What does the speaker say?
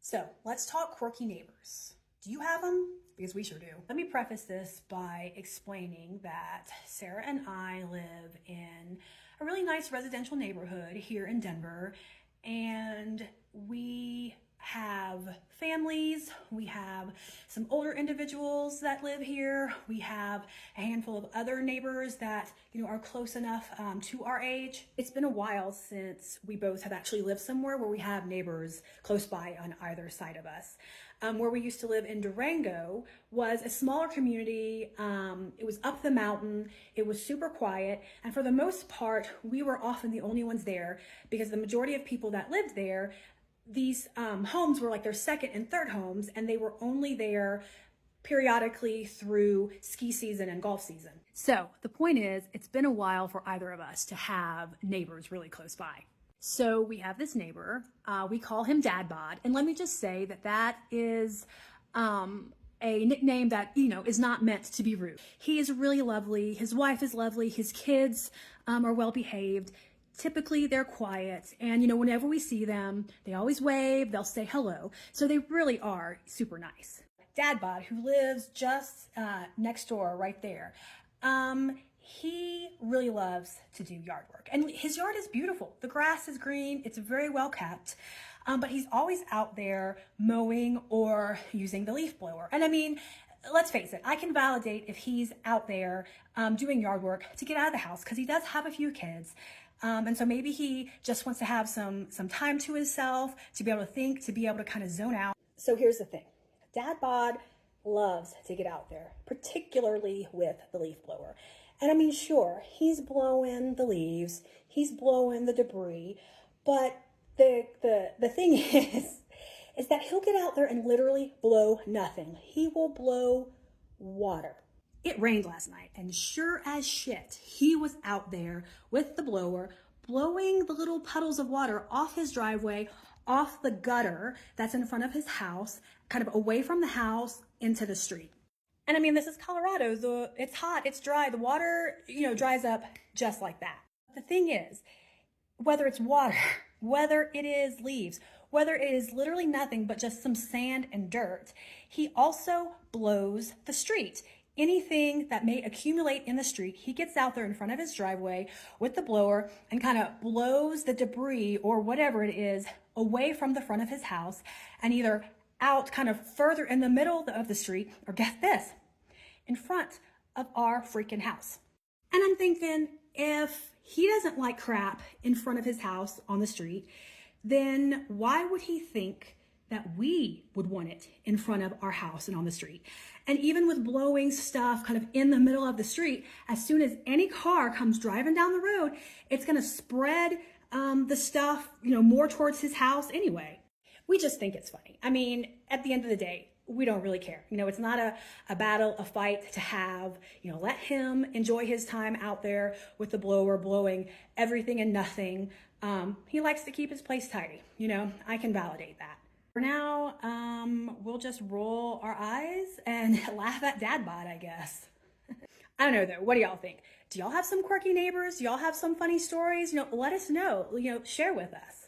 So let's talk quirky neighbors. Do you have them? Because we sure do. Let me preface this by explaining that Sarah and I live in a really nice residential neighborhood here in Denver, and we have families, we have some older individuals that live here, we have a handful of other neighbors that are close enough to our age. It's been a while since we both have actually lived somewhere where we have neighbors close by on either side of us. Where we used to live in Durango was a smaller community. It was up the mountain. It was super quiet. And for the most part, we were often the only ones there because the majority of people that lived there, these homes were like their second and third homes, and they were only there periodically through ski season and golf season. So the point is, it's been a while for either of us to have neighbors really close by. So we have this neighbor, we call him Dad Bod, and let me just say that that is a nickname that, is not meant to be rude. He is really lovely, his wife is lovely, his kids are well behaved. Typically they're quiet, and whenever we see them, they always wave, they'll say hello. So they really are super nice. Dad Bod, who lives just next door right there, he really loves to do yard work, and his yard is beautiful. The grass is green, it's very well kept, but he's always out there mowing or using the leaf blower. And I mean, let's face it, I can validate if he's out there doing yard work to get out of the house, because he does have a few kids. And so maybe he just wants to have some time to himself, to be able to think, to be able to kind of zone out. So here's the thing. Dad Bod loves to get out there, particularly with the leaf blower. And I mean, sure, he's blowing the leaves, he's blowing the debris, but the thing is that he'll get out there and literally blow nothing. He will blow water. It rained last night, and sure as shit, he was out there with the blower, blowing the little puddles of water off his driveway, off the gutter that's in front of his house, kind of away from the house into the street. And I mean, this is Colorado. It's hot, it's dry. The water, dries up just like that. The thing is, whether it's water, whether it is leaves, whether it is literally nothing but just some sand and dirt, he also blows the street. Anything that may accumulate in the street, he gets out there in front of his driveway with the blower and kind of blows the debris or whatever it is away from the front of his house and either out kind of further in the middle of the street, or get this, in front of our freaking house. And I'm thinking, if he doesn't like crap in front of his house on the street, then why would he think that we would want it in front of our house and on the street? And even with blowing stuff kind of in the middle of the street, as soon as any car comes driving down the road, it's going to spread the stuff, more towards his house anyway. We just think it's funny. I mean, at the end of the day, we don't really care. It's not a battle, a fight to have. Let him enjoy his time out there with the blower, blowing everything and nothing. He likes to keep his place tidy. I can validate that. For now, we'll just roll our eyes and laugh at Dad Bod, I guess. I don't know though. What do y'all think? Do y'all have some quirky neighbors? Do y'all have some funny stories? Let us know. Share with us.